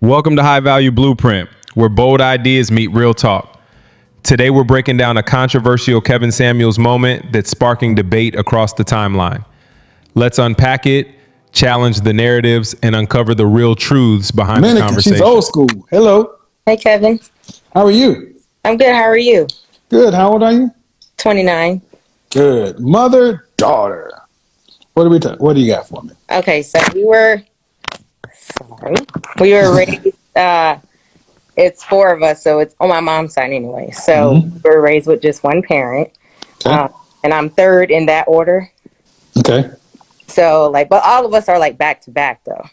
Welcome to High Value Blueprint, where bold ideas meet real talk. Today, we're breaking down a controversial Kevin Samuels moment that's sparking debate across the timeline. Let's unpack it, challenge the narratives, and uncover the real truths behind the conversation. She's old school. Hello. Hey, Kevin. How are you? I'm good. How are you? Good. How old are you? 29. Good. Mother, daughter. What do you got for me? Okay, so we were raised, it's four of us, so it's on my mom's side anyway. So we were raised with just one parent. Okay. And I'm third in that order. Okay. So, but all of us are back to back, though.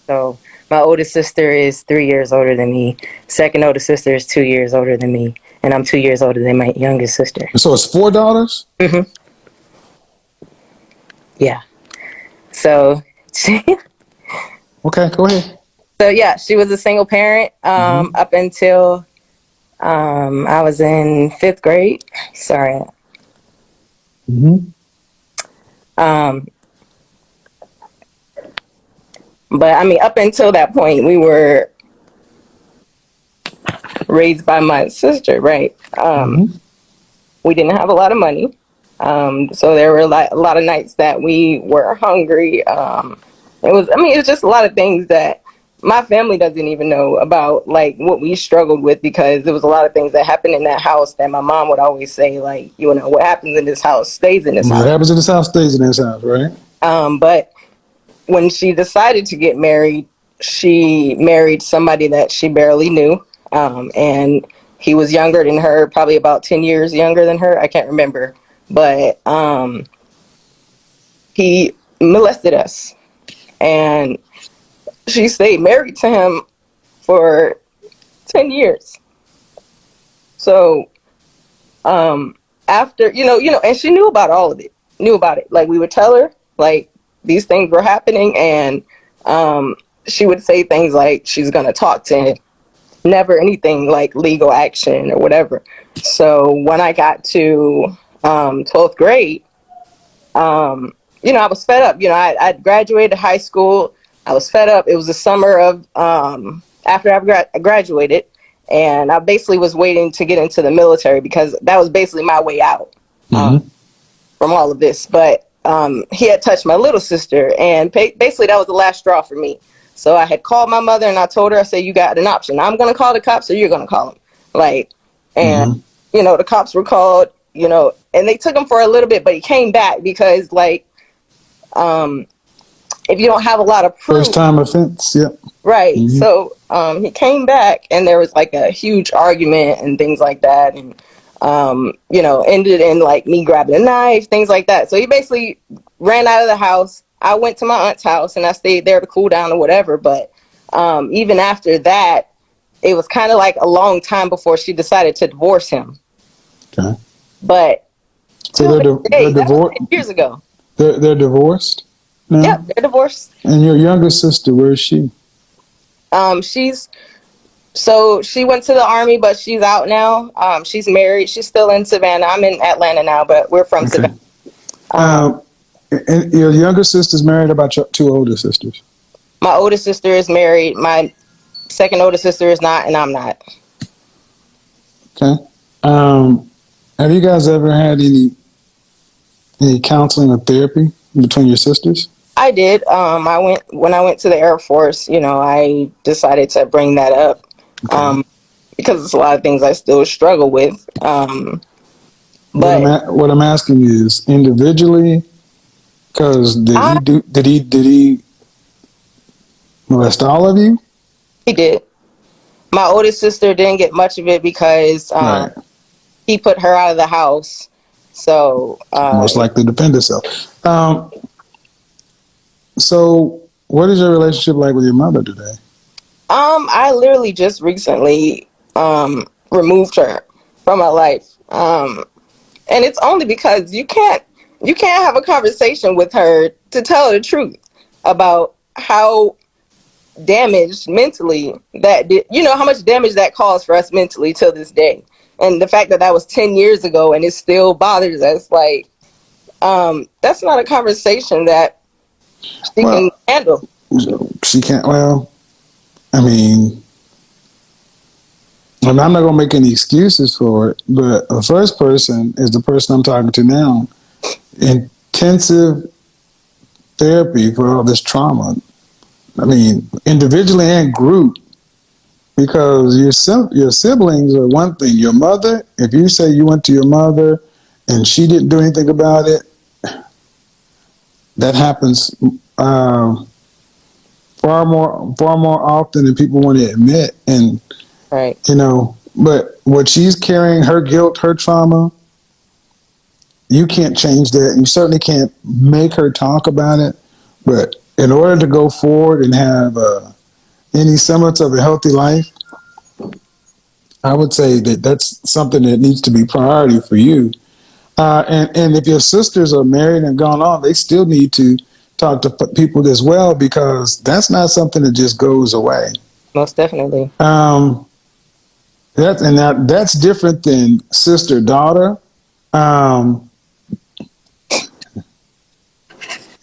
So my oldest sister is 3 years older than me. Second oldest sister is 2 years older than me. And I'm 2 years older than my youngest sister. So it's 4 daughters? Mm-hmm. Yeah. So Okay, go ahead. So yeah, she was a single parent up until I was in 5th grade. Sorry. But I mean, up until that point, we were raised by my sister, right? We didn't have a lot of money, so there were a lot of nights that we were hungry. It was just a lot of things that my family doesn't even know about, what we struggled with, because there was a lot of things that happened in that house that my mom would always say, what happens in this house stays in this house. What happens in this house stays in this house, right? But when she decided to get married, she married somebody that she barely knew. And he was younger than her, probably about 10 years younger than her. I can't remember. But he molested us. And she stayed married to him for 10 years. So after, and she knew about all of it. Knew about it. We would tell her, these things were happening, and she would say things like she's going to talk to him. Never anything like legal action or whatever. So when I got to 12th grade, I was fed up. I graduated high school. I was fed up. It was the summer of after I graduated, and I basically was waiting to get into the military because that was basically my way out from all of this. But he had touched my little sister, and basically that was the last straw for me. So I had called my mother, and I told her, I said, you got an option. I'm going to call the cops, or you're going to call them. The cops were called, and they took him for a little bit, but he came back because, if you don't have a lot of proof. First time offense, yep. Right. So he came back, and there was a huge argument and things like that. And, ended in me grabbing a knife, things like that. So he basically ran out of the house. I went to my aunt's house, and I stayed there to cool down or whatever. But even after that, it was kind of a long time before she decided to divorce him. Okay. But so they're divorced years ago. They're divorced now? Yep, they're divorced. And your younger sister, where is she? She went to the Army, but she's out now. She's married. She's still in Savannah. I'm in Atlanta now, but we're from Savannah. And your younger sister's married. About your 2 older sisters? My oldest sister is married. My second oldest sister is not, and I'm not. Okay. Have you guys ever had any counseling or therapy between your sisters? I did. When I went to the Air Force. I decided to bring that up because it's a lot of things I still struggle with. But what I'm asking is individually, because did he molest all of you? He did. My oldest sister didn't get much of it because he put her out of the house. So most likely to defend herself. So what is your relationship like with your mother today? I literally just recently removed her from my life. And it's only because you can't have a conversation with her to tell her the truth about how damaged mentally how much damage that caused for us mentally till this day. And the fact that was 10 years ago and it still bothers us, that's not a conversation that she can handle. She can't, well, I mean, and I'm not going to make any excuses for it, but the first person is the person I'm talking to now. Intensive therapy for all this trauma. I mean, individually and group, because your siblings are one thing. Your mother, if you say you went to your mother and she didn't do anything about it, that happens far more often than people want to admit. And Right. but what she's carrying, her guilt, her trauma, you can't change that. You certainly can't make her talk about it. But in order to go forward and have any semblance of a healthy life, I would say that that's something that needs to be priority for you. And if your sisters are married and gone on, they still need to talk to people as well, because that's not something that just goes away. Most definitely. That's different than sister daughter. Um,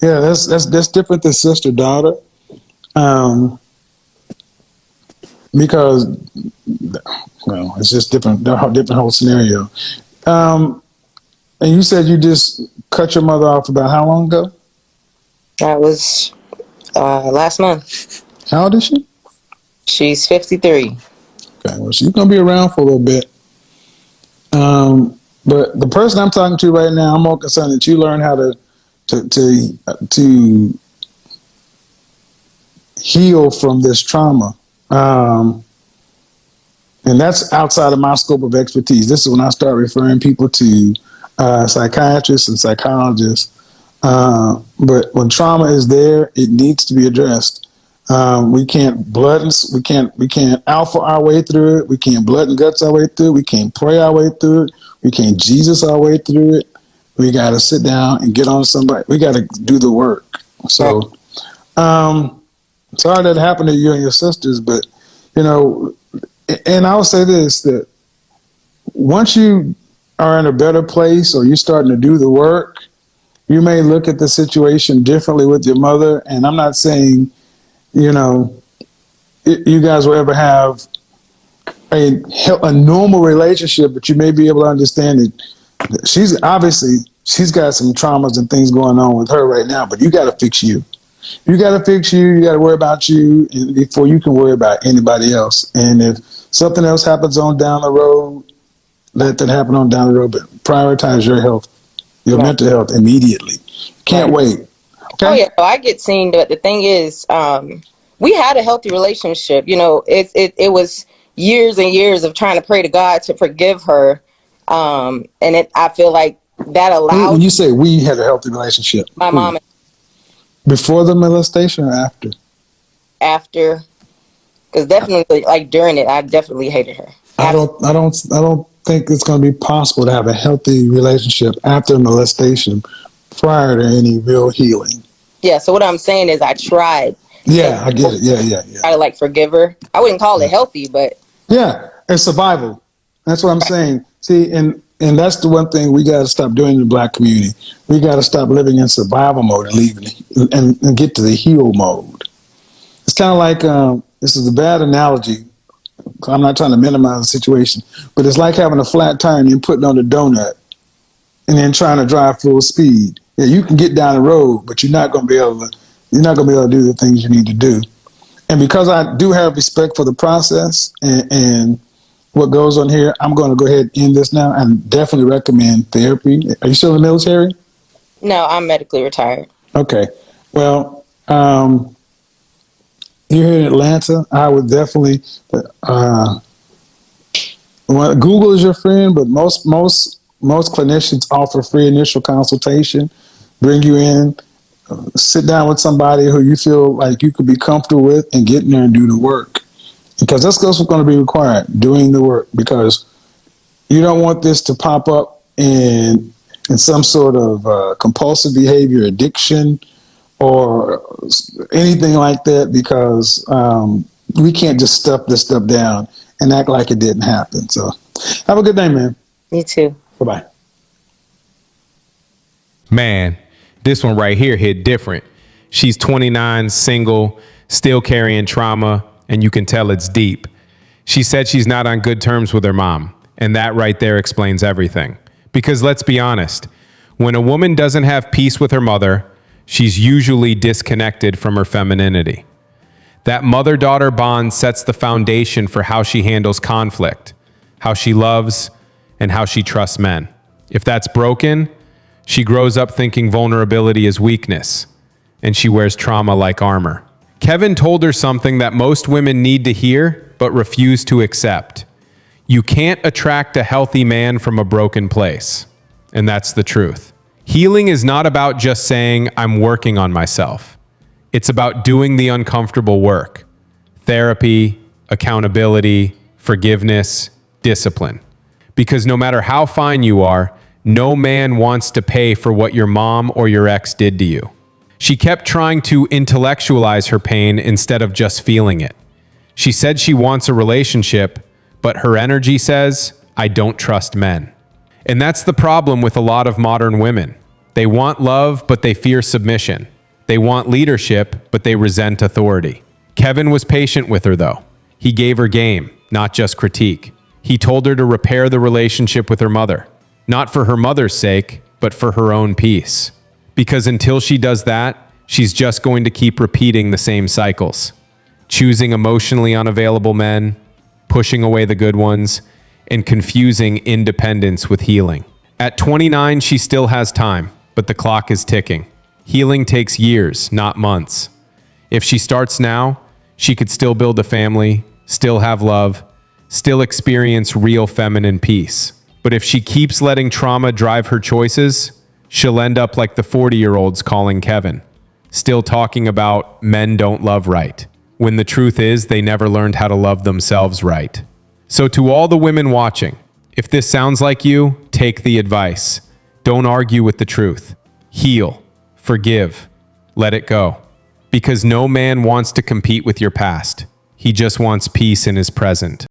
yeah, that's different than sister daughter. Um, because it's just different. They're different whole scenario. Um, and you said you just cut your mother off about how long ago? That was last month. How old is she? She's 53. Okay, well, she's gonna be around for a little bit. But the person I'm talking to right now, I'm more concerned that you learn how to heal from this trauma. And that's outside of my scope of expertise. This is when I start referring people to psychiatrists and psychologists. But when trauma is there, it needs to be addressed. We can't we can't alpha our way through it. We can't blood and guts our way through it. We can't pray our way through it. We can't Jesus our way through it. We got to sit down and get on somebody. We got to do the work. So, sorry that happened to you and your sisters, but and I'll say this, that once you are in a better place or you're starting to do the work, you may look at the situation differently with your mother. And I'm not saying, you guys will ever have a normal relationship, but you may be able to understand that she's got some traumas and things going on with her right now, but you got to fix you. You got to fix you. You got to worry about you before you can worry about anybody else. And if something else happens on down the road, let that happen on down the road. But prioritize your health, your mental health immediately. Can't wait. Okay? Oh yeah, so I get seen. But the thing is, we had a healthy relationship. It was years and years of trying to pray to God to forgive her, and I feel like that allowed. When you say we had a healthy relationship, my mom. Before the molestation or after? After, because definitely, like during it, I definitely hated her. I don't think it's going to be possible to have a healthy relationship after molestation prior to any real healing. Yeah. So what I'm saying is, I tried. Yeah, I get it. Yeah. Try to forgive her. I wouldn't call it healthy, but yeah, it's survival. That's what I'm saying. See, and that's the one thing we got to stop doing in the Black community. We got to stop living in survival mode and get to the heal mode. It's kind of like this is a bad analogy. I'm not trying to minimize the situation, but it's like having a flat tire and then putting on a donut and then trying to drive full speed. Yeah, you can get down the road, but you're not going to be able to do the things you need to do. And because I do have respect for the process and what goes on here, I'm going to go ahead and end this now and definitely recommend therapy. Are you still in the military? No, I'm medically retired. Okay. Well, you're here in Atlanta. I would definitely Google is your friend, but most clinicians offer free initial consultation. Bring you in, sit down with somebody who you feel like you could be comfortable with, and get in there and do the work. Because that's what's going to be required, doing the work. Because you don't want this to pop up in some sort of compulsive behavior, addiction, or anything like that. Because we can't just stuff this stuff down and act like it didn't happen. So, have a good day, man. You too. Bye-bye. Man, this one right here hit different. She's 29, single, still carrying trauma. and you can tell it's deep. She said she's not on good terms with her mom, and that right there explains everything. Because let's be honest, when a woman doesn't have peace with her mother, she's usually disconnected from her femininity. That mother-daughter bond sets the foundation for how she handles conflict, how she loves, and how she trusts men. If that's broken, she grows up thinking vulnerability is weakness, and she wears trauma like armor. Kevin told her something that most women need to hear, but refuse to accept. You can't attract a healthy man from a broken place, and that's the truth. Healing is not about just saying, I'm working on myself. It's about doing the uncomfortable work. Therapy, accountability, forgiveness, discipline. Because no matter how fine you are, no man wants to pay for what your mom or your ex did to you. She kept trying to intellectualize her pain instead of just feeling it. She said she wants a relationship, but her energy says, I don't trust men. And that's the problem with a lot of modern women. They want love, but they fear submission. They want leadership, but they resent authority. Kevin was patient with her, though. He gave her game, not just critique. He told her to repair the relationship with her mother, not for her mother's sake, but for her own peace. Because until she does that, she's just going to keep repeating the same cycles. Choosing emotionally unavailable men, pushing away the good ones, and confusing independence with healing. At 29, she still has time, but the clock is ticking. Healing takes years, not months. If she starts now, she could still build a family, still have love, still experience real feminine peace. But if she keeps letting trauma drive her choices, she'll end up like the 40-year-olds calling Kevin, still talking about men don't love right, when the truth is they never learned how to love themselves right. So to all the women watching, if this sounds like you, take the advice. Don't argue with the truth. Heal, forgive, let it go. Because no man wants to compete with your past. He just wants peace in his present.